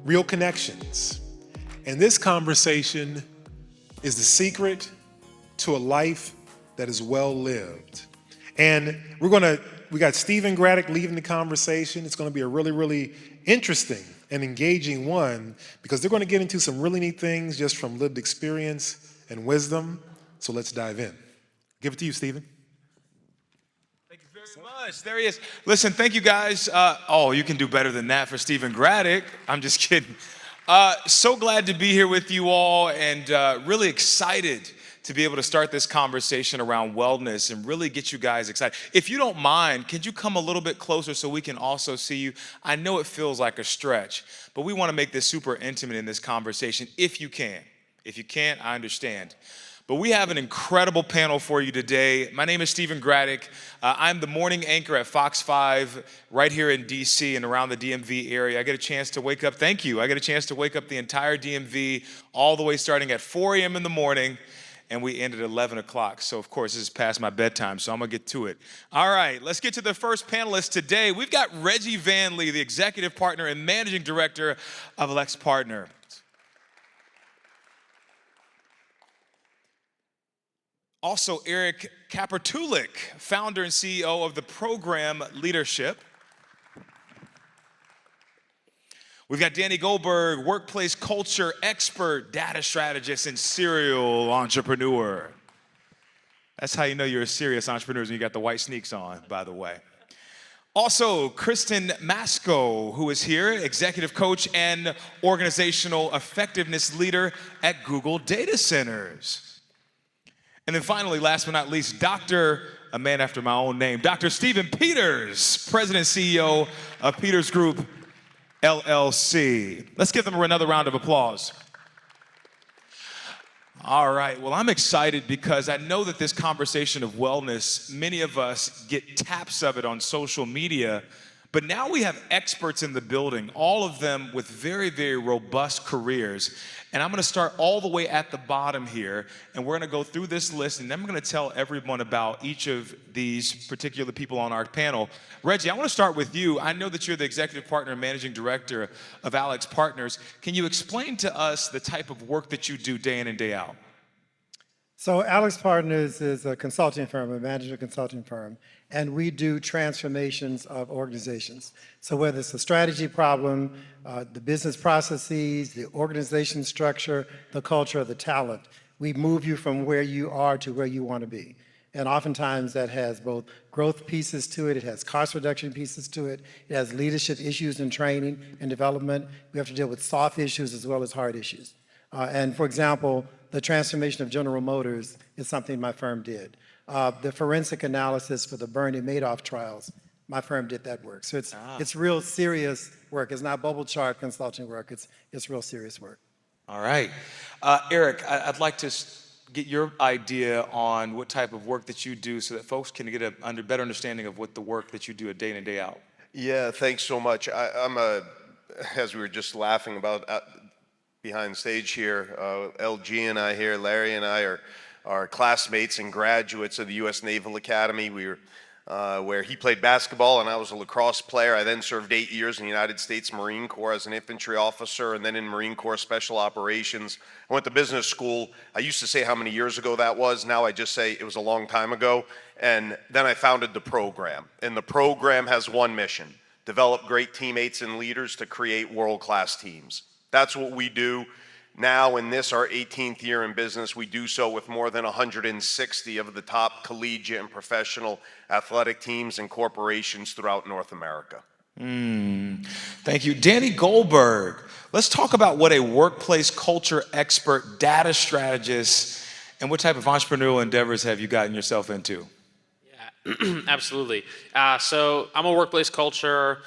real connections. And this conversation is the secret to a life that is well lived. And we got Stephen Graddick leading the conversation. It's gonna be a really, really interesting and engaging one because they're gonna get into some really neat things just from lived experience and wisdom. So let's dive in. Give it to you, Stephen. Thank you very much. There he is. Listen, thank you guys. You can do better than that for Stephen Graddick. I'm just kidding. So glad to be here with you all and really excited to be able to start this conversation around wellness and really get you guys excited. If you don't mind, could you come a little bit closer so we can also see you? I know it feels like a stretch, but we want to make this super intimate in this conversation if you can. If you can't, I understand. But we have an incredible panel for you today. My name is Stephen Graddick. I'm the morning anchor at Fox 5 right here in DC and around the DMV area. I get a chance to wake up, thank you. I get a chance to wake up the entire DMV all the way starting at 4 a.m. in the morning, and we end at 11 o'clock. So of course, this is past my bedtime, so I'm gonna get to it. All right, let's get to the first panelist today. We've got Reggie Van Lee, the executive partner and managing director of AlixPartner. Also, Eric Kapitulik, founder and CEO of the Program Leadership. We've got Danny Goldberg, workplace culture expert, data strategist, and serial entrepreneur. That's how you know you're a serious entrepreneur when you got the white sneaks on, by the way. Also, Kristin Maczko, who is here, executive coach and organizational effectiveness leader at Google Data Centers. And then finally, last but not least, a man after my own name, Dr. Stephen Peters, President and CEO of Peters Group, LLC. Let's give them another round of applause. All right, well, I'm excited because I know that this conversation of wellness, many of us get taps of it on social media, but now we have experts in the building, all of them with very, very robust careers. And I'm gonna start all the way at the bottom here, and we're gonna go through this list, and then I'm gonna tell everyone about each of these particular people on our panel. Reggie, I wanna start with you. I know that you're the executive partner and managing director of AlixPartners. Can you explain to us the type of work that you do day in and day out? So AlixPartners is a consulting firm, a management consulting firm, and we do transformations of organizations. So whether it's a strategy problem, the business processes, the organization structure, the culture, the talent, we move you from where you are to where you want to be. And oftentimes that has both growth pieces to it, it has cost reduction pieces to it, it has leadership issues and training and development. We have to deal with soft issues as well as hard issues. And for example, the transformation of General Motors is something my firm did. The forensic analysis for the Bernie Madoff trials, my firm did that work. So it's real serious work. It's not bubble chart consulting work. It's real serious work. All right. Eric, I'd like to get your idea on what type of work that you do so that folks can get a better understanding of what the work that you do a day in and day out. Yeah, thanks so much. As we were just laughing about behind stage here, LG and I here, Larry and I are classmates and graduates of the U.S. Naval Academy. We were where he played basketball and I was a lacrosse player. I then served 8 years in the United States Marine Corps as an infantry officer and then in Marine Corps Special Operations. I went to business school. I used to say how many years ago that was. Now I just say it was a long time ago. And then I founded the program. And the program has one mission: develop great teammates and leaders to create world-class teams. That's what we do. Now in this, our 18th year in business, we do so with more than 160 of the top collegiate and professional athletic teams and corporations throughout North America. Thank you. Danny Goldberg, let's talk about what a workplace culture expert, data strategist, and what type of entrepreneurial endeavors have you gotten yourself into? Yeah, absolutely. So I'm a workplace culture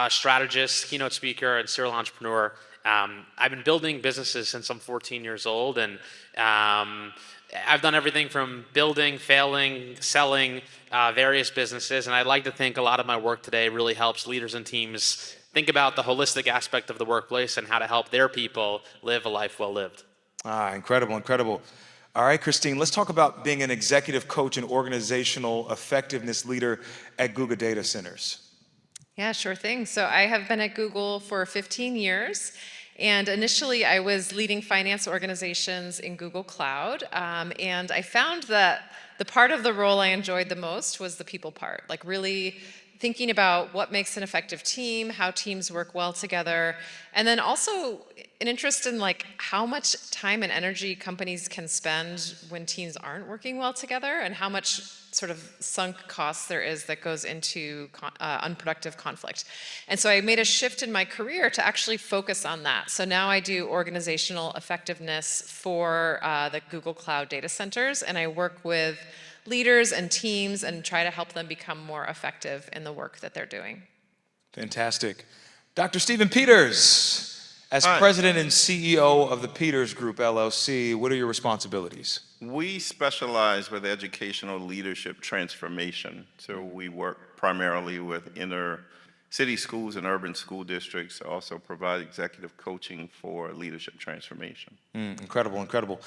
strategist, keynote speaker, and serial entrepreneur. I've been building businesses since I'm 14 years old, and I've done everything from building, failing, selling various businesses, and I'd like to think a lot of my work today really helps leaders and teams think about the holistic aspect of the workplace and how to help their people live a life well lived. Incredible, incredible. All right, Kristin, let's talk about being an executive coach and organizational effectiveness leader at Google Data Centers. Yeah, sure thing. So I have been at Google for 15 years, And initially, I was leading finance organizations in Google Cloud, and I found that the part of the role I enjoyed the most was the people part, like really thinking about what makes an effective team, how teams work well together, and then also an interest in like how much time and energy companies can spend when teams aren't working well together, and how much sort of sunk costs there is that goes into unproductive conflict. And so I made a shift in my career to actually focus on that. So now I do organizational effectiveness for the Google Cloud data centers, and I work with leaders and teams and try to help them become more effective in the work that they're doing. Fantastic. Dr. Stephen Peters, as president and CEO of the Peters Group, LLC, what are your responsibilities? We specialize with educational leadership transformation. So we work primarily with inner city schools and urban school districts, also provide executive coaching for leadership transformation. Incredible, incredible.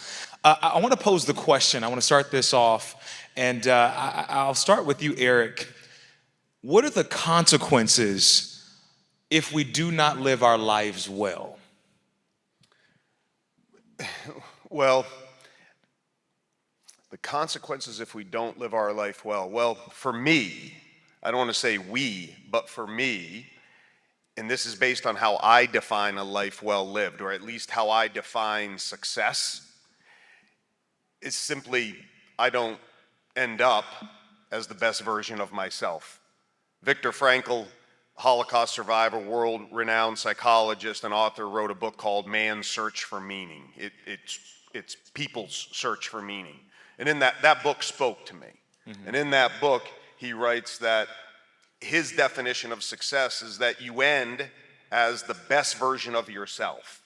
I want to pose the question. I want to start this off, and I'll start with you, Eric. What are the consequences if we do not live our lives well? Well, the consequences if we don't live our life well. Well, for me, I don't want to say we, but for me, and this is based on how I define a life well lived, or at least how I define success, is simply I don't end up as the best version of myself. Viktor Frankl, Holocaust survivor, world-renowned psychologist and author, wrote a book called Man's Search for Meaning. It's people's search for meaning. And in that book spoke to me. Mm-hmm. And in that book, he writes that his definition of success is that you end as the best version of yourself.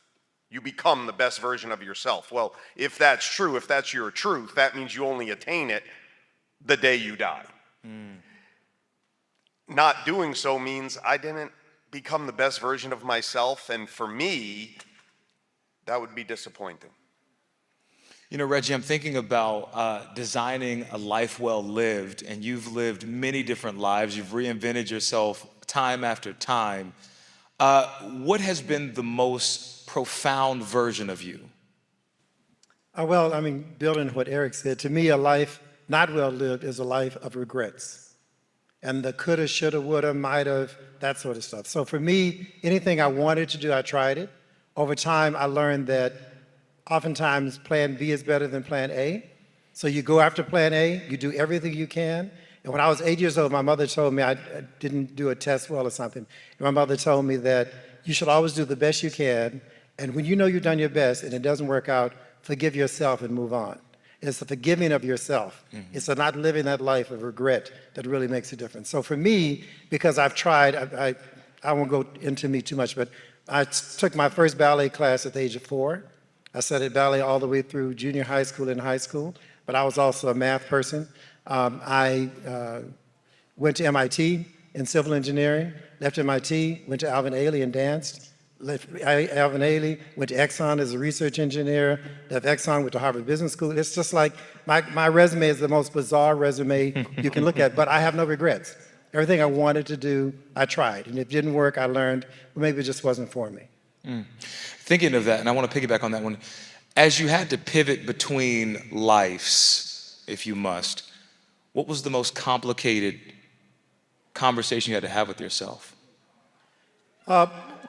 You become the best version of yourself. Well, if that's true, if that's your truth, that means you only attain it the day you die. Not doing so means I didn't become the best version of myself, and for me, that would be disappointing. You know, Reggie, I'm thinking about designing a life well lived, and you've lived many different lives. You've reinvented yourself time after time. What has been the most profound version of you? Well, I mean, building what Eric said, to me, a life not well lived is a life of regrets. And the coulda, shoulda, woulda, mighta, that sort of stuff. So for me, anything I wanted to do, I tried it. Over time, I learned that oftentimes plan B is better than plan A. So you go after plan A, you do everything you can. And when I was 8 years old, my mother told me I didn't do a test well or something. And my mother told me that you should always do the best you can. And when you know you've done your best and it doesn't work out, forgive yourself and move on. It's the forgiving of yourself. Mm-hmm. It's the not living that life of regret that really makes a difference. So for me, because I've tried, I won't go into me too much, but I took my first ballet class at the age of 4. I studied ballet all the way through junior high school and high school, but I was also a math person. I went to MIT in civil engineering, left MIT, went to Alvin Ailey and danced. Left Alvin Ailey, went to Exxon as a research engineer, left Exxon, went to Harvard Business School. It's just like my resume is the most bizarre resume you can look at, but I have no regrets. Everything I wanted to do, I tried. And if it didn't work, I learned, well, maybe it just wasn't for me. Thinking of that, and I want to piggyback on that one, as you had to pivot between lives, if you must, what was the most complicated conversation you had to have with yourself?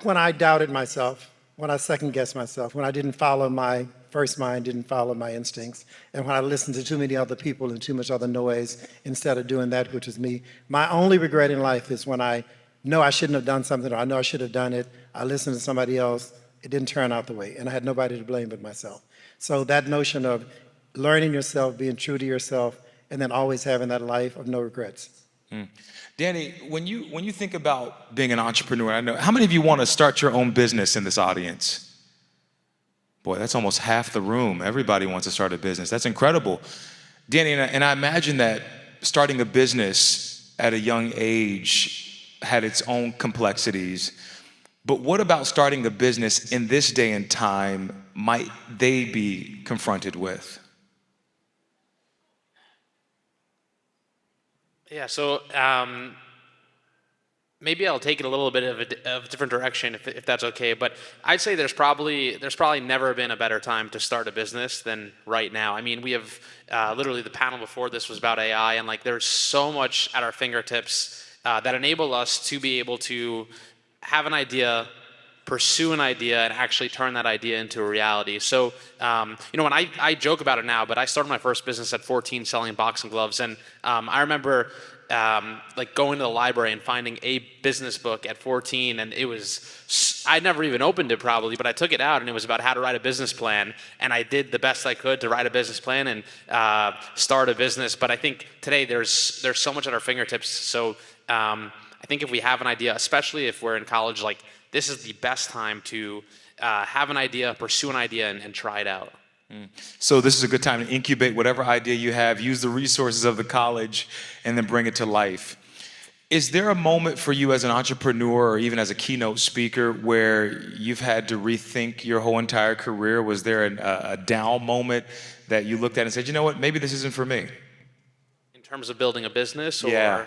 When I doubted myself, when I second-guessed myself, when I didn't follow my first mind, didn't follow my instincts, and when I listened to too many other people and too much other noise instead of doing that which is me. My only regret in life is when I know I shouldn't have done something, or I know I should have done it, I listened to somebody else, it didn't turn out the way, and I had nobody to blame but myself. So that notion of learning yourself, being true to yourself, and then always having that life of no regrets. Danny, when you think about being an entrepreneur, I know, how many of you want to start your own business in this audience? Boy, that's almost half the room. Everybody wants to start a business. That's incredible. Danny, and I imagine that starting a business at a young age had its own complexities. But what about starting a business in this day and time might they be confronted with? Yeah, so maybe I'll take it a little bit of a different direction if that's okay. But I'd say there's probably never been a better time to start a business than right now. I mean, we have literally the panel before this was about AI, and like there's so much at our fingertips that enable us to be able to have an idea, pursue an idea, and actually turn that idea into a reality. So, when I joke about it now, but I started my first business at 14 selling boxing gloves, and I remember like going to the library and finding a business book at 14, and I'd never even opened it probably, but I took it out and it was about how to write a business plan, and I did the best I could to write a business plan and start a business. But I think today there's so much at our fingertips. So I think if we have an idea, especially if we're in college, like this is the best time to have an idea, pursue an idea, and try it out. So this is a good time to incubate whatever idea you have, use the resources of the college, and then bring it to life. Is there a moment for you as an entrepreneur or even as a keynote speaker where you've had to rethink your whole entire career? Was there a down moment that you looked at and said, you know what, maybe this isn't for me? In terms of building a business, or Yeah.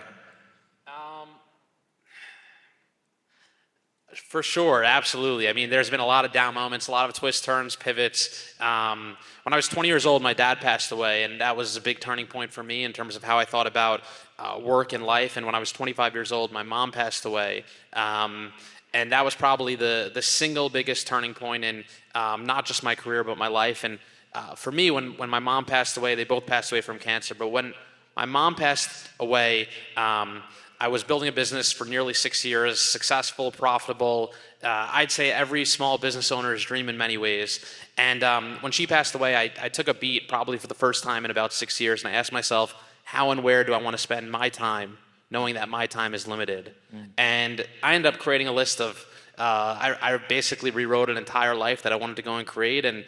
For sure, absolutely. I mean, there's been a lot of down moments, a lot of twists, turns, pivots. When I was 20 years old, my dad passed away, and that was a big turning point for me in terms of how I thought about work and life. And when I was 25 years old, my mom passed away. And that was probably the single biggest turning point in not just my career, but my life. And for me, when my mom passed away, they both passed away from cancer. But when my mom passed away, I was building a business for nearly 6 years, successful, profitable. I'd say every small business owner's dream in many ways. And when she passed away, I took a beat probably for the first time in about 6 years, and I asked myself, how and where do I want to spend my time, knowing that my time is limited? And I ended up creating a list of, I basically rewrote an entire life that I wanted to go and create, and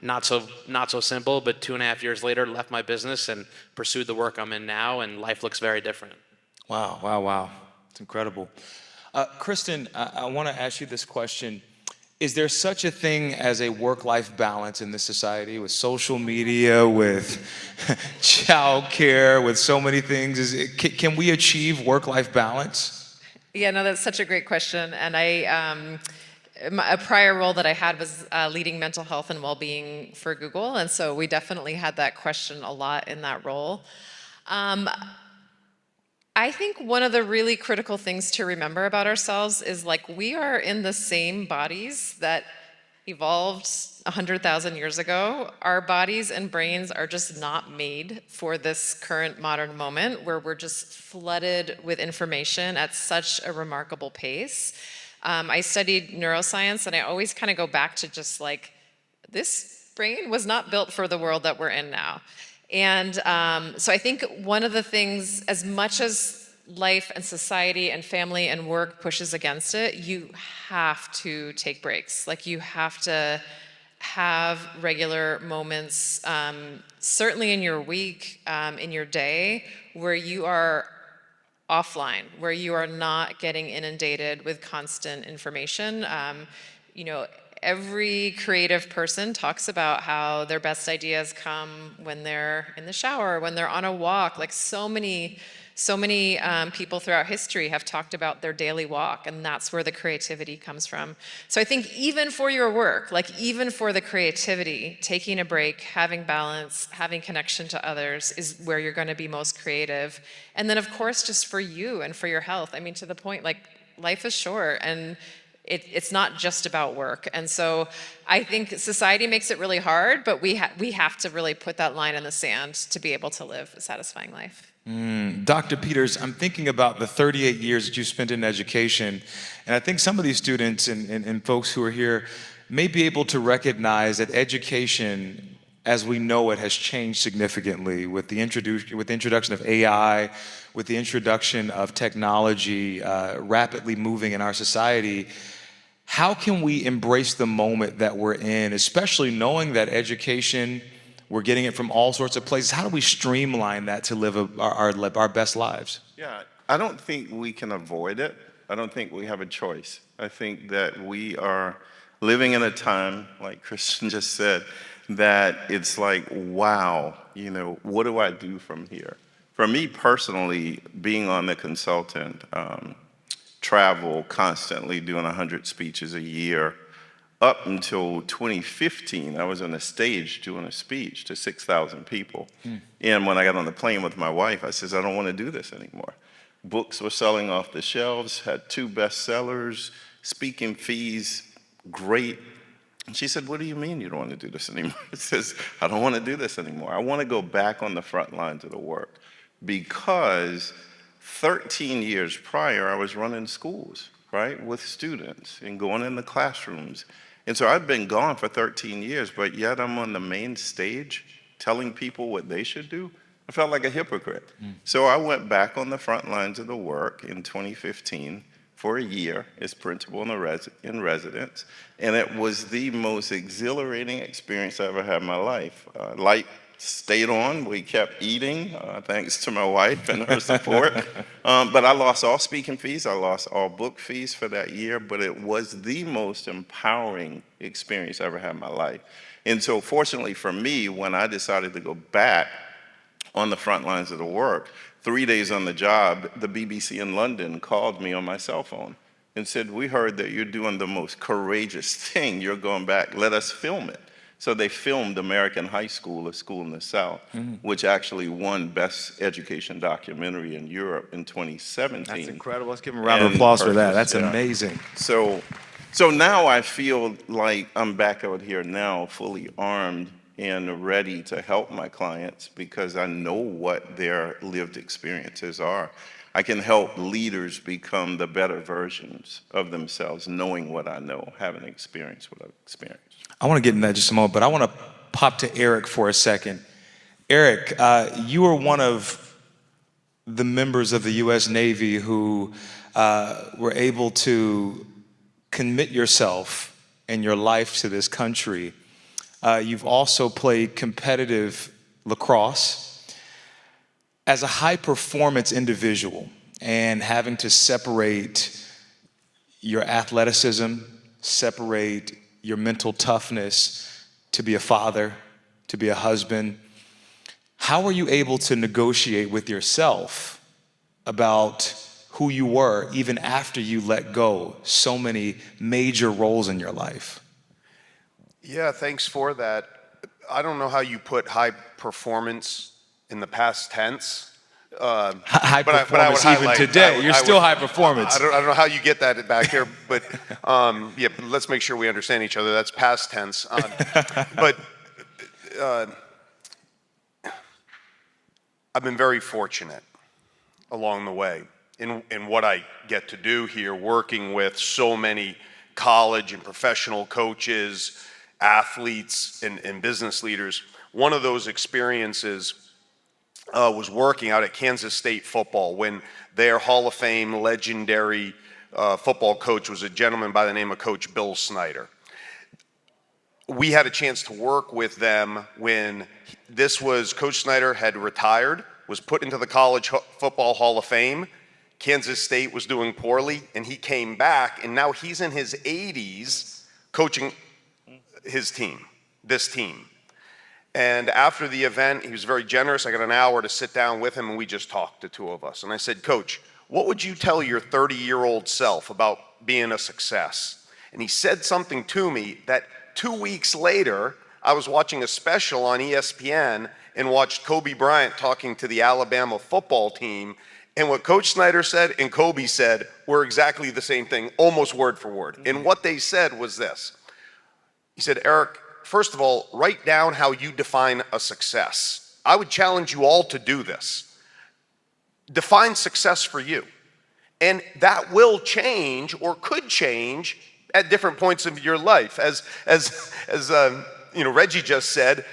not so simple, but 2.5 years later, left my business and pursued the work I'm in now, and life looks very different. Wow. It's incredible. Kristin, I want to ask you this question. Is there such a thing as a work-life balance in this society with social media, with childcare, with so many things? Can we achieve work-life balance? Yeah, no, that's such a great question. And a prior role that I had was leading mental health and well-being for Google. And so we definitely had that question a lot in that role. I think one of the really critical things to remember about ourselves is like we are in the same bodies that evolved 100,000 years ago. Our bodies and brains are just not made for this current modern moment where we're just flooded with information at such a remarkable pace. I studied neuroscience, and I always kind of go back to just like, this brain was not built for the world that we're in now. And so I think one of the things, as much as life and society and family and work pushes against it, you have to take breaks. Like you have to have regular moments, certainly in your week, in your day, where you are offline, where you are not getting inundated with constant information. Every creative person talks about how their best ideas come when they're in the shower, when they're on a walk. Like so many people throughout history have talked about their daily walk, and that's where the creativity comes from. So I think even for your work, like even for the creativity, taking a break, having balance, having connection to others is where you're going to be most creative. And then of course, just for you and for your health. I mean, to the point, like life is short, and it's not just about work. And so I think society makes it really hard, but we have to really put that line in the sand to be able to live a satisfying life. Dr. Peters, I'm thinking about the 38 years that you spent in education, and I think some of these students and folks who are here may be able to recognize that education, as we know it, has changed significantly with the introduction of AI, with the introduction of technology rapidly moving in our society. How can we embrace the moment that we're in, especially knowing that education, we're getting it from all sorts of places? How do we streamline that to live our best lives? Yeah, I don't think we can avoid it. I don't think we have a choice. I think that we are living in a time, like Kristin just said, that it's like, wow, what do I do from here? For me personally, being on the consultant travel constantly, doing 100 speeches a year. Up until 2015, I was on a stage doing a speech to 6,000 people. And when I got on the plane with my wife, I says, I don't want to do this anymore. Books were selling off the shelves, had 2 bestsellers, speaking fees, great. And she said, what do you mean you don't want to do this anymore? I says, I don't want to do this anymore. I want to go back on the front lines of the work, because 13 years prior, I was running schools, right, with students and going in the classrooms. And so I've been gone for 13 years, but yet I'm on the main stage telling people what they should do. I felt like a hypocrite. So I went back on the front lines of the work in 2015 for a year as principal in residence, and it was the most exhilarating experience I ever had in my life. Light stayed on, we kept eating, thanks to my wife and her support. But I lost all speaking fees, I lost all book fees for that year, but it was the most empowering experience I ever had in my life. And so fortunately for me, when I decided to go back on the front lines of the work, 3 days on the job, the BBC in London called me on my cell phone and said, we heard that you're doing the most courageous thing, you're going back, let us film it. So they filmed American High School, a school in the South, which actually won Best Education Documentary in Europe in 2017. That's incredible. Let's give him a round of applause for that. That's amazing. So now I feel like I'm back out here now, fully armed and ready to help my clients, because I know what their lived experiences are. I can help leaders become the better versions of themselves, knowing what I know, having experienced what I've experienced. I want to get in that in just a moment, but I want to pop to Eric for a second. Eric, you are one of the members of the U.S. Navy who were able to commit yourself and your life to this country. You've also played competitive lacrosse. As a high-performance individual and having to separate your athleticism, separate your mental toughness to be a father, to be a husband, how were you able to negotiate with yourself about who you were even after you let go so many major roles in your life? Yeah, thanks for that. I don't know how you put high performance in the past tense. High but I would performance even highlight- today. You're still high performance. I don't know how you get that back here, but yeah, but let's make sure we understand each other. That's past tense. But I've been very fortunate along the way in what I get to do here, working with so many college and professional coaches, athletes, and business leaders. One of those experiences was working out at Kansas State football when their Hall of Fame legendary football coach was a gentleman by the name of Coach Bill Snyder. We had a chance to work with them when Coach Snyder had retired, was put into the College Football Hall of Fame. Kansas State was doing poorly, and he came back, and now he's in his 80s coaching his team, this team. And after the event, he was very generous. I got an hour to sit down with him, and we just talked, the two of us. And I said, Coach, what would you tell your 30-year-old self about being a success? And he said something to me that 2 weeks later, I was watching a special on ESPN and watched Kobe Bryant talking to the Alabama football team. And what Coach Snyder said and Kobe said were exactly the same thing, almost word for word. And what they said was this. He said, Eric, first of all, write down how you define a success. I would challenge you all to do this. Define success for you. And that will change or could change at different points of your life. As Reggie just said,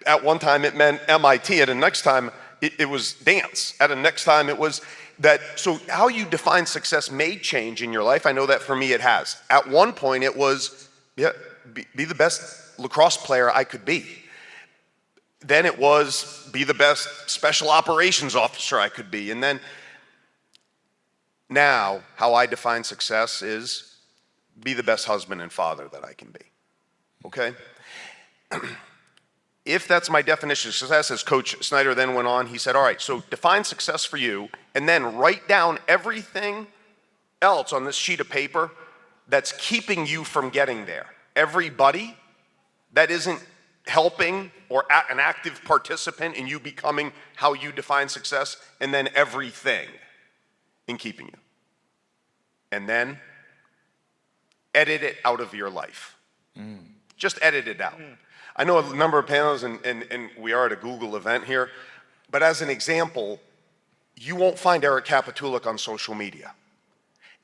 at one time it meant MIT, at the next time it was dance. At the next time it was that. So how you define success may change in your life. I know that for me it has. At one point it was, be the best lacrosse player I could be. Then it was be the best special operations officer I could be. And then now how I define success is be the best husband and father that I can be. Okay? If that's my definition of success, as Coach Snyder then went on, he said, all right, so define success for you and then write down everything else on this sheet of paper that's keeping you from getting there. Everybody that isn't helping or an active participant in you becoming how you define success, and then everything in keeping you. And then edit it out of your life. Just edit it out. I know a number of panels, and we are at a Google event here, but as an example, you won't find Eric Kapitulik on social media.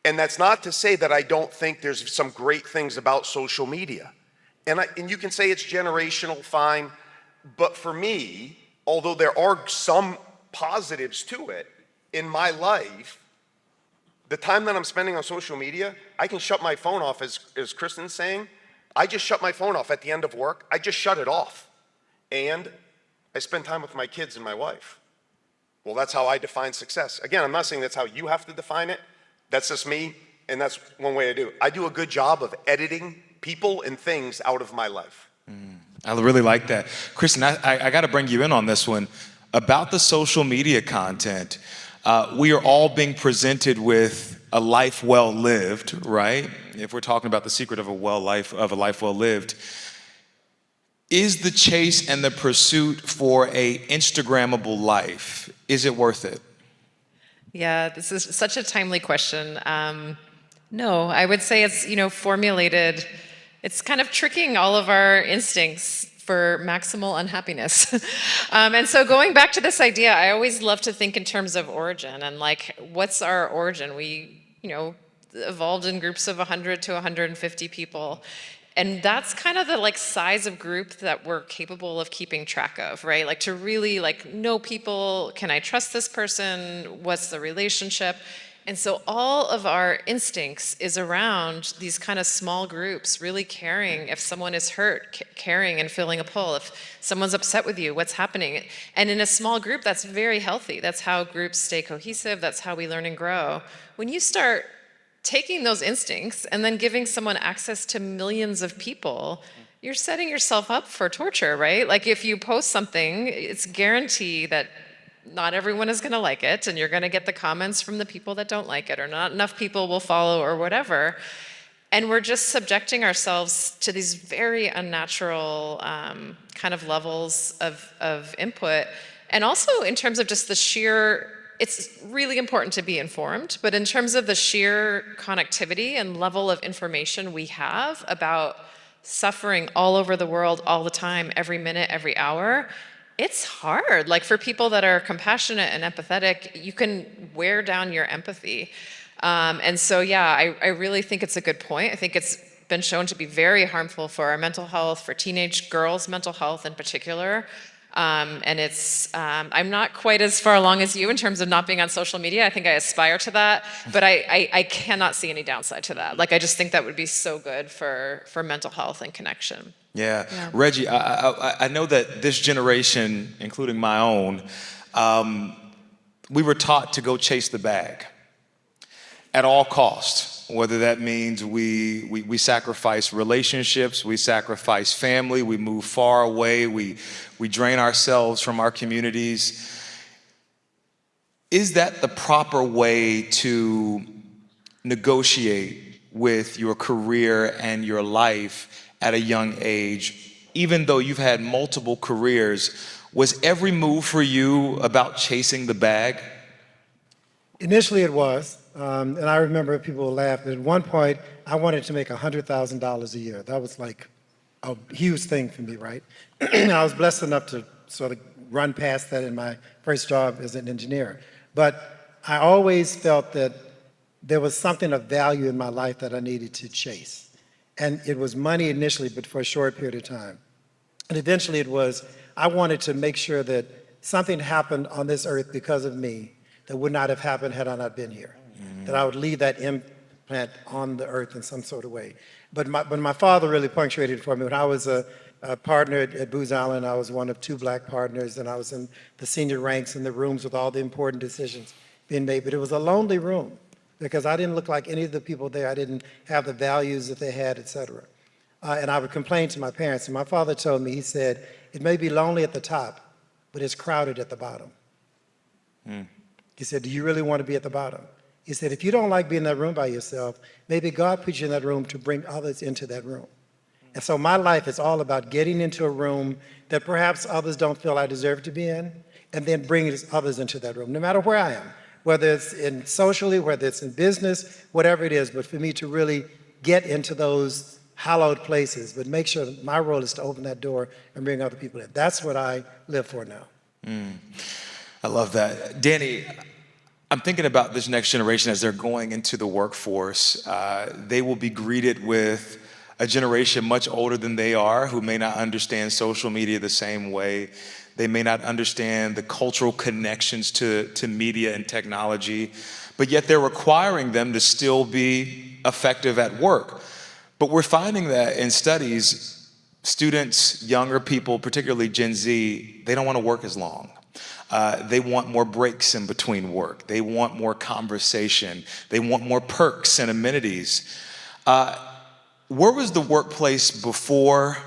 And that's not to say that I don't think there's some great things about social media. And you can say it's generational, fine, but for me, although there are some positives to it, in my life, the time that I'm spending on social media, I can shut my phone off, as Kristin's saying. I just shut my phone off at the end of work. I just shut it off. And I spend time with my kids and my wife. Well, that's how I define success. Again, I'm not saying that's how you have to define it. That's just me, and that's one way I do it. I do a good job of editing people and things out of my life. I really like that. Kristin, I got to bring you in on this one. About the social media content, we are all being presented with a life well lived, right? If we're talking about the secret of a life well lived, is the chase and the pursuit for a Instagrammable life, is it worth it? Yeah, this is such a timely question. No, I would say it's, formulated. It's kind of tricking all of our instincts for maximal unhappiness. And so going back to this idea, I always love to think in terms of origin and like, what's our origin? We, evolved in groups of 100 to 150 people. And that's kind of the like size of group that we're capable of keeping track of, right? Like to really like know people, can I trust this person? What's the relationship? And so all of our instincts is around these kind of small groups, really caring if someone is hurt, caring and feeling a pull. If someone's upset with you, what's happening? And in a small group, that's very healthy. That's how groups stay cohesive. That's how we learn and grow. When you start taking those instincts and then giving someone access to millions of people, you're setting yourself up for torture, right? Like if you post something, it's guaranteed that not everyone is going to like it, and you're going to get the comments from the people that don't like it, or not enough people will follow, or whatever. And we're just subjecting ourselves to these very unnatural kind of levels of input. And also in terms of just the sheer, it's really important to be informed, but in terms of the sheer connectivity and level of information we have about suffering all over the world, all the time, every minute, every hour, it's hard. Like for people that are compassionate and empathetic, you can wear down your empathy. And so, yeah, I really think it's a good point. I think it's been shown to be very harmful for our mental health, for teenage girls' mental health in particular. And it's, I'm not quite as far along as you in terms of not being on social media. I think I aspire to that, but I cannot see any downside to that. Like, I just think that would be so good for mental health and connection. Yeah. Reggie, I know that this generation, including my own, we were taught to go chase the bag at all costs, whether that means we sacrifice relationships, we sacrifice family, we move far away, we drain ourselves from our communities. Is that the proper way to negotiate with your career and your life at a young age? Even though you've had multiple careers, was every move for you about chasing the bag? Initially it was, and I remember people laughed. At one point, I wanted to make $100,000 a year. That was like a huge thing for me, right? I was blessed enough to sort of run past that in my first job as an engineer. But I always felt that there was something of value in my life that I needed to chase. And it was money initially, but for a short period of time. And eventually it was, I wanted to make sure that something happened on this earth because of me that would not have happened had I not been here. That I would leave that implant on the earth in some sort of way. But my father really punctuated it for me. When I was a partner at Booz Allen, I was one of 2 black partners, and I was in the senior ranks in the rooms with all the important decisions being made. But it was a lonely room, because I didn't look like any of the people there. I didn't have the values that they had, et cetera. And I would complain to my parents. And my father told me, he said, it may be lonely at the top, but it's crowded at the bottom. He said, do you really want to be at the bottom? He said, if you don't like being in that room by yourself, maybe God put you in that room to bring others into that room. And so my life is all about getting into a room that perhaps others don't feel I deserve to be in, and then bringing others into that room, no matter where I am, whether it's in socially, whether it's in business, whatever it is, but for me to really get into those hallowed places, but make sure that my role is to open that door and bring other people in. That's what I live for now. I love that. Danny, I'm thinking about this next generation as they're going into the workforce. They will be greeted with a generation much older than they are who may not understand social media the same way. They may not understand the cultural connections to media and technology, but yet they're requiring them to still be effective at work. But we're finding that in studies, students, younger people, particularly Gen Z, they don't want to work as long. They want more breaks in between work. They want more conversation. They want more perks and amenities. Where was the workplace before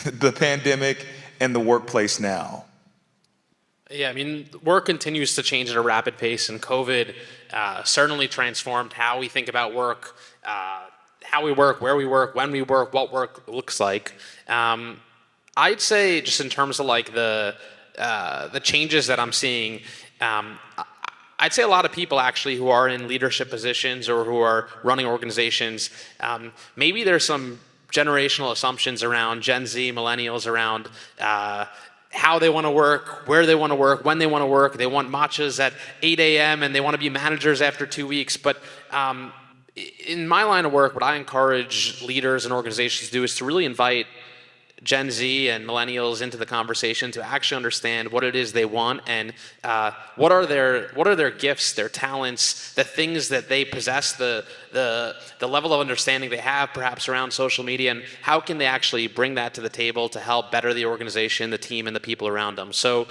the pandemic and the workplace now? Yeah, I mean, work continues to change at a rapid pace, and COVID certainly transformed how we think about work, how we work, where we work, when we work, what work looks like. I'd say just in terms of like the changes that I'm seeing, I'd say a lot of people actually who are in leadership positions or who are running organizations, maybe there's some generational assumptions around Gen Z, millennials, around how they want to work, where they want to work, when they want to work. They want matchas at 8 a.m. and they want to be managers after 2 weeks. But in my line of work, what I encourage leaders and organizations to do is to really invite Gen Z and millennials into the conversation to actually understand what it is they want and what are their gifts, their talents, the things that they possess, the level of understanding they have perhaps around social media, and how can they actually bring that to the table to help better the organization, the team, and the people around them. So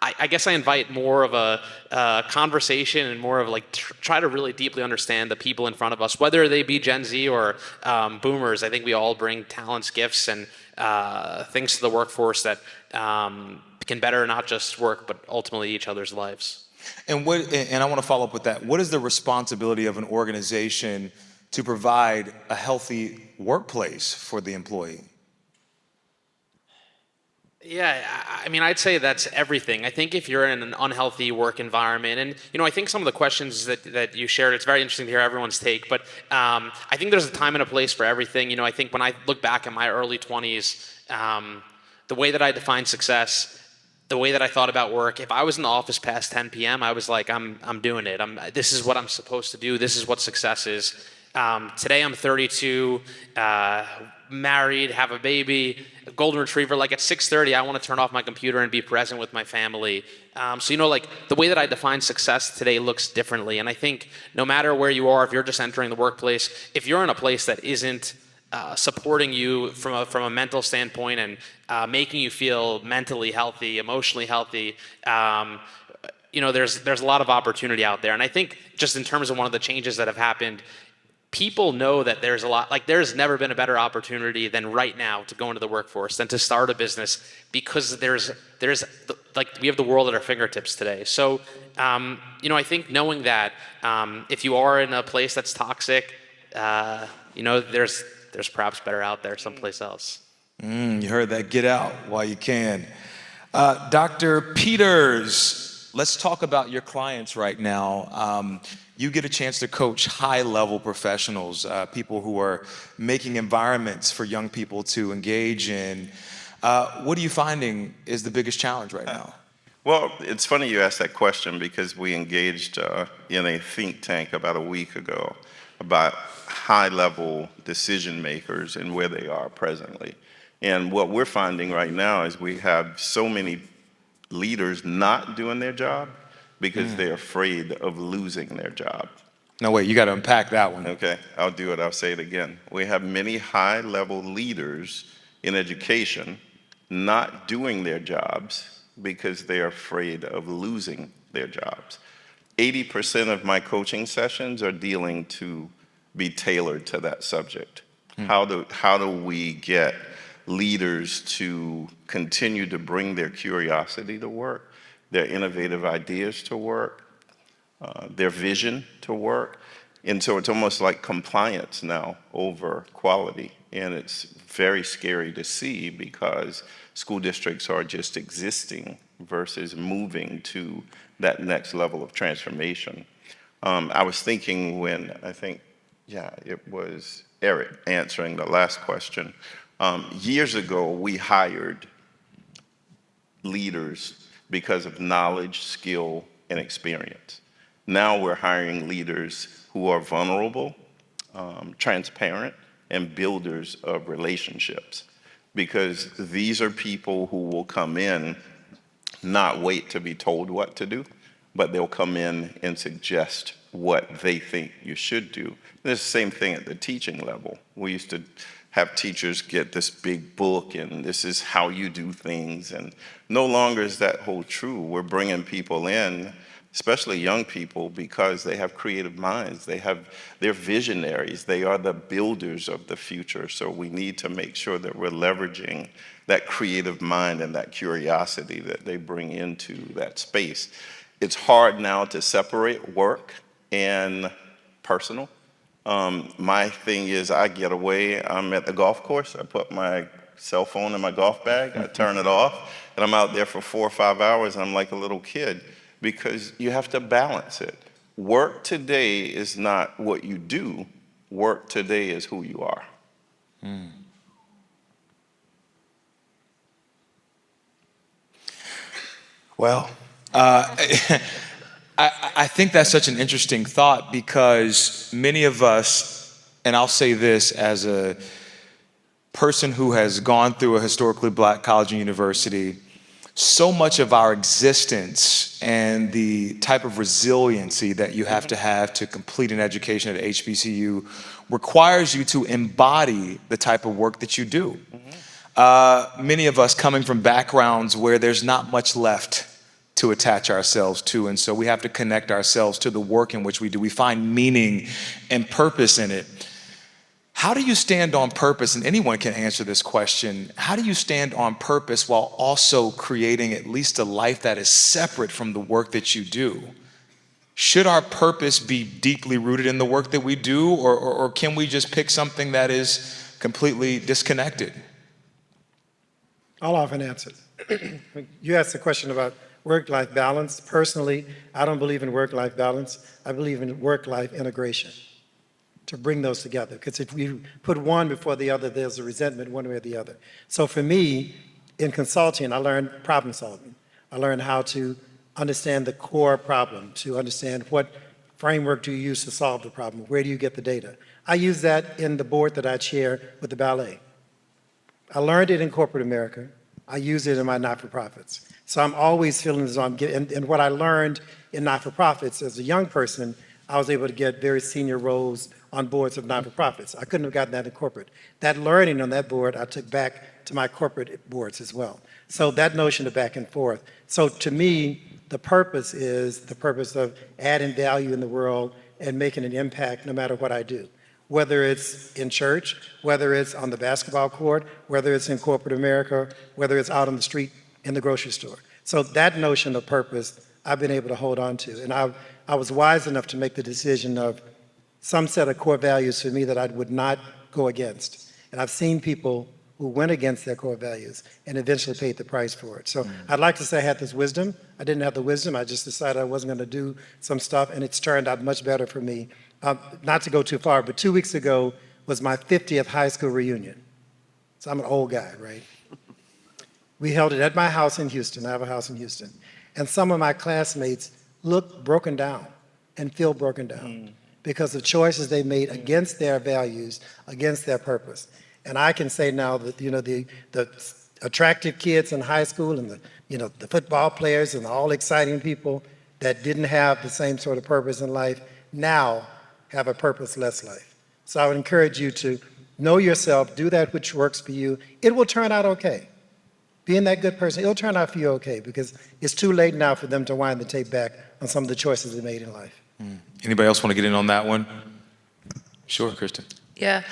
I guess I invite more of a conversation and more of like try to really deeply understand the people in front of us, whether they be Gen Z or boomers. I think we all bring talents, gifts, and things to the workforce that can better not just work, but ultimately each other's lives. And I want to follow up with that. What is the responsibility of an organization to provide a healthy workplace for the employee? Yeah, I mean, I'd say that's everything. I think if you're in an unhealthy work environment, and I think some of the questions that you shared, it's very interesting to hear everyone's take. But I think there's a time and a place for everything. I think when I look back at my early 20s, the way that I defined success, the way that I thought about work, if I was in the office past 10 p.m., I was like, I'm doing it. This is what I'm supposed to do. This is what success is. Today I'm 32, married, have a baby, a golden retriever. Like at 6:30, I want to turn off my computer and be present with my family. So like the way that I define success today looks differently. And I think no matter where you are, if you're just entering the workplace, if you're in a place that isn't supporting you from a mental standpoint and making you feel mentally healthy, emotionally healthy, there's a lot of opportunity out there. And I think just in terms of one of the changes that have happened, people know that there's a lot, like there's never been a better opportunity than right now to go into the workforce, than to start a business, because there's like we have the world at our fingertips today. So, I think knowing that if you are in a place that's toxic, there's perhaps better out there someplace else. You heard that. Get out while you can. Dr. Peters, let's talk about your clients right now. You get a chance to coach high-level professionals, people who are making environments for young people to engage in. What are you finding is the biggest challenge right now? Well, it's funny you asked that question, because we engaged in a think tank about a week ago about high-level decision makers and where they are presently. And what we're finding right now is we have so many leaders not doing their job because they're afraid of losing their job. No, wait, you got to unpack that one. Okay, I'll do it. I'll say it again. We have many high-level leaders in education not doing their jobs because they're afraid of losing their jobs. 80% of my coaching sessions are dealing to be tailored to that subject. How do we get leaders to continue to bring their curiosity to work, their innovative ideas to work, their vision to work. And so it's almost like compliance now over quality. And it's very scary to see because school districts are just existing versus moving to that next level of transformation. I was thinking when it was Eric answering the last question. Years ago, we hired leaders because of knowledge, skill, and experience. Now we're hiring leaders who are vulnerable, transparent, and builders of relationships. Because these are people who will come in, not wait to be told what to do, but they'll come in and suggest what they think you should do. And it's the same thing at the teaching level. We used to have teachers get this big book and this is how you do things, and no longer is that hold true. We're bringing people in, especially young people, because they have creative minds. They're visionaries. They are the builders of the future. So we need to make sure that we're leveraging that creative mind and that curiosity that they bring into that space. It's hard now to separate work and personal. My thing is I get away, I'm at the golf course, I put my cell phone in my golf bag, I turn it off, and I'm out there for 4 or 5 hours, and I'm like a little kid, because you have to balance it. Work today is not what you do, work today is who you are. Well, I think that's such an interesting thought because many of us, and I'll say this as a person who has gone through a historically black college and university, so much of our existence and the type of resiliency that you have to complete an education at HBCU requires you to embody the type of work that you do. Many of us coming from backgrounds where there's not much left to attach ourselves to, and so we have to connect ourselves to the work in which we do. We find meaning and purpose in it. How do you stand on purpose? And anyone can answer this question. How do you stand on purpose while also creating at least a life that is separate from the work that you do? Should our purpose be deeply rooted in the work that we do, or can we just pick something that is completely disconnected? I'll often answer. You asked the question about work-life balance. Personally, I don't believe in work-life balance. I believe in work-life integration, to bring those together. Because if you put one before the other, there's a resentment one way or the other. So for me, in consulting, I learned problem solving. I learned how to understand the core problem, to understand what framework do you use to solve the problem, where do you get the data. I use that in the board that I chair with the ballet. I learned it in corporate America. I use it in my not-for-profits. So I'm always feeling as though I'm getting, and what I learned in not-for-profits as a young person, I was able to get very senior roles on boards of not-for-profits. I couldn't have gotten that in corporate. That learning on that board, I took back to my corporate boards as well. So that notion of back and forth. So to me, the purpose is the purpose of adding value in the world and making an impact no matter what I do. Whether it's in church, whether it's on the basketball court, whether it's in corporate America, whether it's out on the street in the grocery store. So that notion of purpose, I've been able to hold on to. And I was wise enough to make the decision of some set of core values for me that I would not go against. And I've seen people who went against their core values and eventually paid the price for it. So I'd like to say I had this wisdom. I didn't have the wisdom. I just decided I wasn't going to do some stuff, and it's turned out much better for me. Not to go too far, but 2 weeks ago was my 50th high school reunion. So I'm an old guy, right? We held it at my house in Houston. I have a house in Houston. And some of my classmates look broken down and feel broken down because of choices they made against their values, against their purpose. And I can say now that, the attractive kids in high school and the football players and all exciting people that didn't have the same sort of purpose in life now have a purposeless life. So I would encourage you to know yourself, do that which works for you. It will turn out okay. Being that good person, it'll turn out for you okay, because it's too late now for them to wind the tape back on some of the choices they made in life. Anybody else want to get in on that one? Sure, Kristin. Yeah,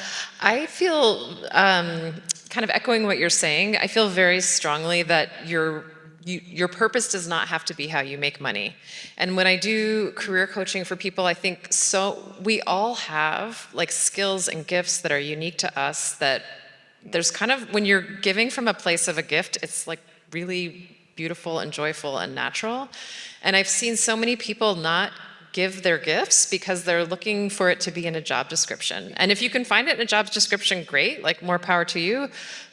I feel kind of echoing what you're saying. I feel very strongly that your your purpose does not have to be how you make money. And when I do career coaching for people, I think we all have like skills and gifts that are unique to us, that there's kind of, when you're giving from a place of a gift, it's like really beautiful and joyful and natural. And I've seen so many people not give their gifts because they're looking for it to be in a job description. And if you can find it in a job description, great, like more power to you,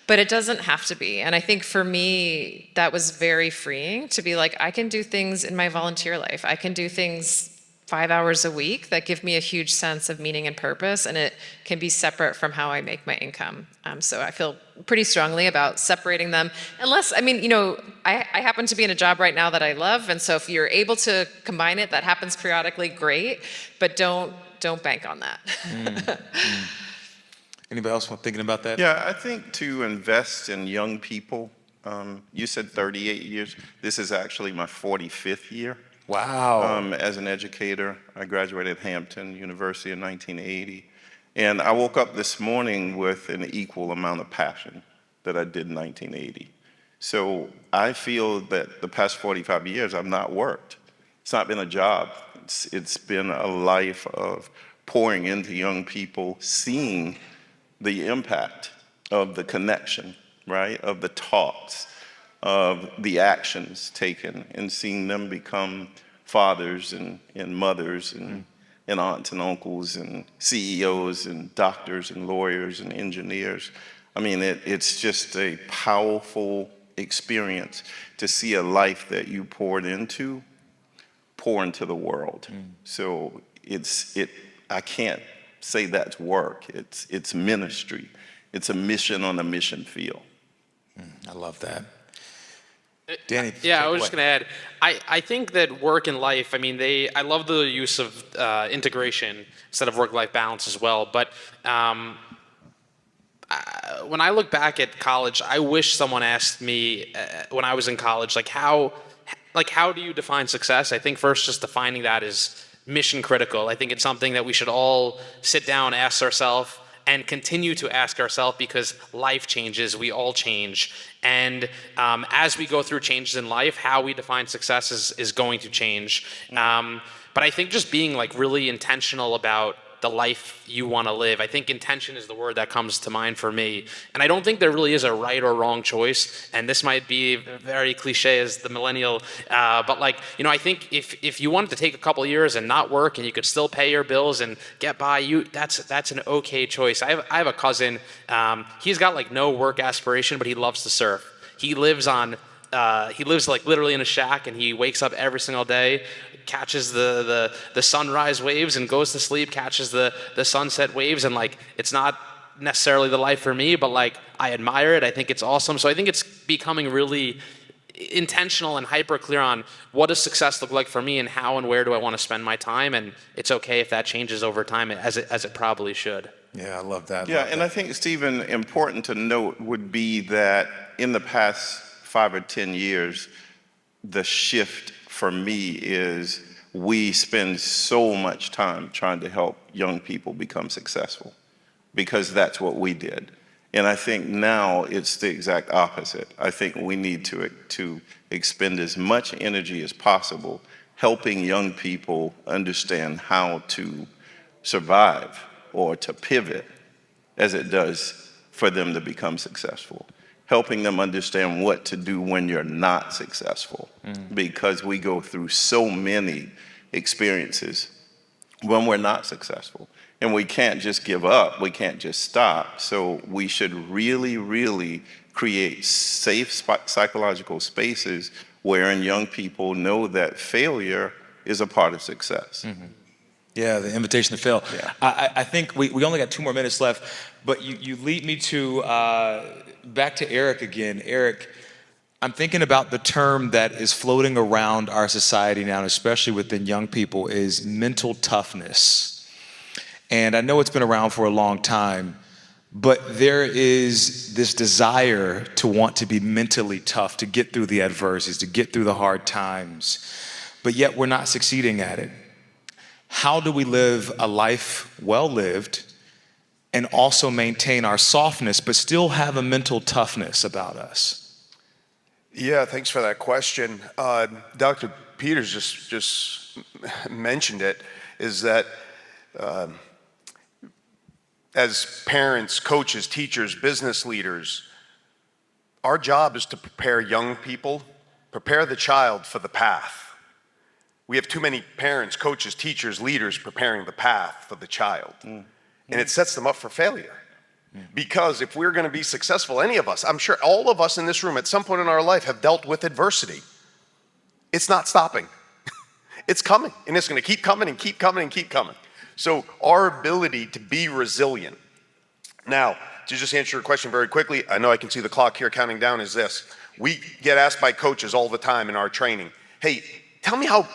but it doesn't have to be. And I think for me, that was very freeing to be like, I can do things in my volunteer life. I can do things 5 hours a week that give me a huge sense of meaning and purpose, and it can be separate from how I make my income. So I feel pretty strongly about separating them. Unless, I mean, I happen to be in a job right now that I love, and so if you're able to combine it, that happens periodically, great, but don't bank on that. Anybody else thinking about that? Yeah, I think to invest in young people, you said 38 years. This is actually my 45th year. Wow. As an educator. I graduated Hampton University in 1980. And I woke up this morning with an equal amount of passion that I did in 1980. So I feel that the past 45 years I've not worked. It's not been a job. It's been a life of pouring into young people, seeing the impact of the connection, right? Of the talks, of the actions taken, and seeing them become fathers and mothers and aunts and uncles and CEOs and doctors and lawyers and engineers. I mean, it's just a powerful experience to see a life that you poured into pour into the world. So I can't say that's work. It's ministry. It's a mission on a mission field. I love that. Danny, yeah, I was just going to add, I think that work and life, I mean, I love the use of integration instead of work-life balance as well. But when I look back at college, I wish someone asked me when I was in college, how do you define success? I think first just defining that is mission critical. I think it's something that we should all sit down, ask ourselves, and continue to ask ourselves, because life changes, we all change. And as we go through changes in life, how we define success is going to change. But I think just being really intentional about the life you want to live. I think intention is the word that comes to mind for me. And I don't think there really is a right or wrong choice. And this might be very cliche as the millennial, but I think if you wanted to take a couple of years and not work and you could still pay your bills and get by, that's an okay choice. I have a cousin, he's got no work aspiration, but he loves to surf. He lives literally in a shack, and he wakes up every single day, catches the sunrise waves and goes to sleep, catches the sunset waves, and it's not necessarily the life for me, but I admire it. I think it's awesome. So I think it's becoming really intentional and hyper clear on what does success look like for me, and how and where do I want to spend my time, and it's okay if that changes over time, as it probably should. Yeah, I love that. Yeah, and I think, Stephen, important to note would be that in the past 5 or 10 years, the shift for me is we spend so much time trying to help young people become successful, because that's what we did. And I think now it's the exact opposite. I think we need to expend as much energy as possible helping young people understand how to survive or to pivot, as it does for them to become successful. Helping them understand what to do when you're not successful, because we go through so many experiences when we're not successful. And we can't just give up, we can't just stop. So we should really, really create safe psychological spaces wherein young people know that failure is a part of success. Yeah, the invitation to fail. Yeah. I think we only got 2 more minutes left, but you lead me to back to Eric again. Eric, I'm thinking about the term that is floating around our society now, especially within young people, is mental toughness. And I know it's been around for a long time, but there is this desire to want to be mentally tough, to get through the adversities, to get through the hard times, but yet we're not succeeding at it. How do we live a life well lived and also maintain our softness, but still have a mental toughness about us? Yeah, thanks for that question. Dr. Peters just mentioned it, is that as parents, coaches, teachers, business leaders, our job is to prepare young people, prepare the child for the path. We have too many parents, coaches, teachers, leaders preparing the path for the child. And it sets them up for failure. Because if we're going to be successful, any of us, I'm sure all of us in this room at some point in our life have dealt with adversity. It's not stopping. It's coming, and it's going to keep coming and keep coming and keep coming. So our ability to be resilient. Now, to just answer your question very quickly, I know I can see the clock here counting down, is this. We get asked by coaches all the time in our training, hey, tell me how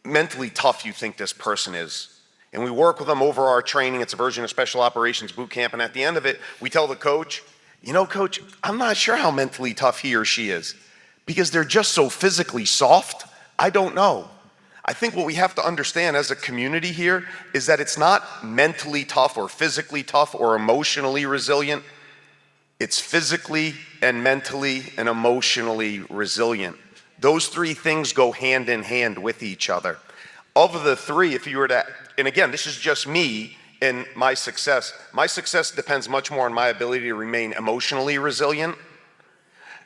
mentally tough you think this person is. And we work with them over our training. It's a version of Special Operations Boot Camp. And at the end of it, we tell the coach, you know, coach, I'm not sure how mentally tough he or she is because they're just so physically soft. I don't know. I think what we have to understand as a community here is that it's not mentally tough or physically tough or emotionally resilient. It's physically and mentally and emotionally resilient. Those three things go hand in hand with each other. Of the three, if you were to, and again, this is just me and my success depends much more on my ability to remain emotionally resilient.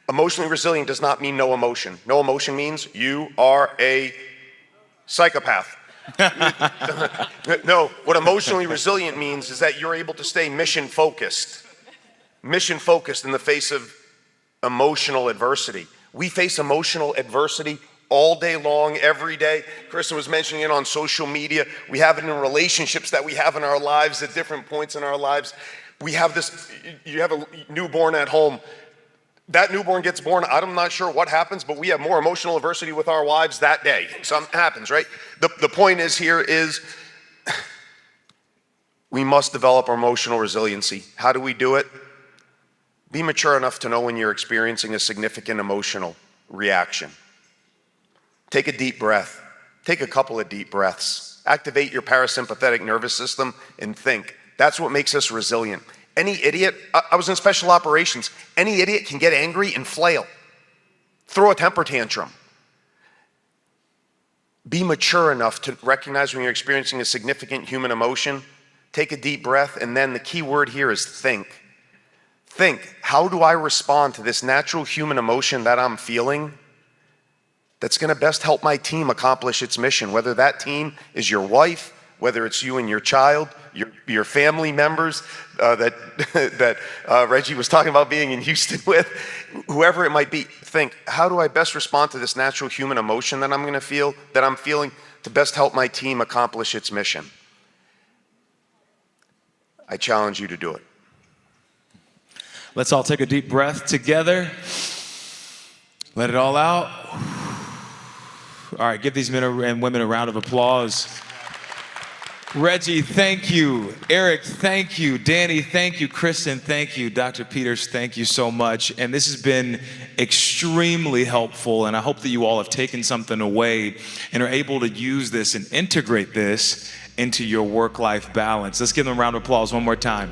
Emotionally resilient does not mean no emotion. No emotion means you are a psychopath. No, what emotionally resilient means is that you're able to stay mission focused in the face of emotional adversity. We face emotional adversity all day long, every day. Kristin was mentioning it on social media. We have it in relationships that we have in our lives at different points in our lives. We have this, you have a newborn at home. That newborn gets born, I'm not sure what happens, but we have more emotional adversity with our wives that day. Something happens, right? The point is here is we must develop our emotional resiliency. How do we do it? Be mature enough to know when you're experiencing a significant emotional reaction. Take a deep breath. Take a couple of deep breaths. Activate your parasympathetic nervous system and think. That's what makes us resilient. Any idiot, I was in special operations, any idiot can get angry and flail. Throw a temper tantrum. Be mature enough to recognize when you're experiencing a significant human emotion. Take a deep breath, and then the key word here is think. Think, how do I respond to this natural human emotion that I'm feeling that's going to best help my team accomplish its mission, whether that team is your wife, whether it's you and your child, your family members that Reggie was talking about being in Houston with, whoever it might be. Think, how do I best respond to this natural human emotion that I'm feeling to best help my team accomplish its mission? I challenge you to do it. Let's all take a deep breath together. Let it all out. All right, give these men and women a round of applause. Reggie, thank you. Eric, thank you. Danny, thank you. Kristin, thank you. Dr. Peters, thank you so much. And this has been extremely helpful, and I hope that you all have taken something away and are able to use this and integrate this into your work-life balance. Let's give them a round of applause one more time.